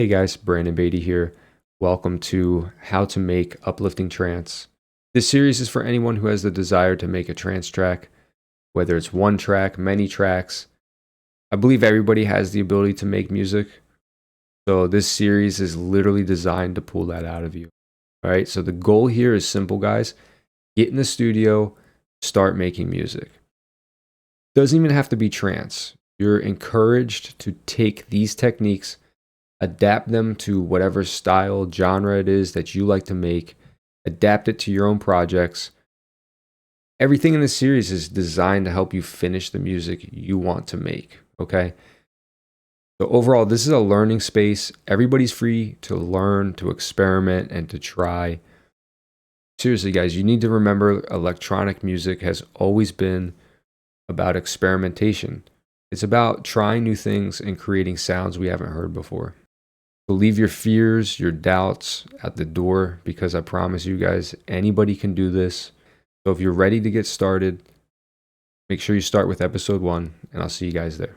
Hey guys, Brandon Beatty here. Welcome to How to Make Uplifting Trance. This series is for anyone who has the desire to make a trance track, whether it's one track, many tracks. I believe everybody has the ability to make music. So this series is literally designed to pull that out of you. All right, so the goal here is simple, guys. Get in the studio, start making music. Doesn't even have to be trance. You're encouraged to take these techniques, adapt them to whatever style, genre it is that you like to make, adapt it to your own projects. Everything in this series is designed to help you finish the music you want to make, okay? So overall, this is a learning space. Everybody's free to learn, to experiment, and to try. Seriously, guys, you need to remember electronic music has always been about experimentation. It's about trying new things and creating sounds we haven't heard before. So leave your fears, your doubts at the door, because I promise you guys, anybody can do this. So if you're ready to get started, make sure you start with episode 1, and I'll see you guys there.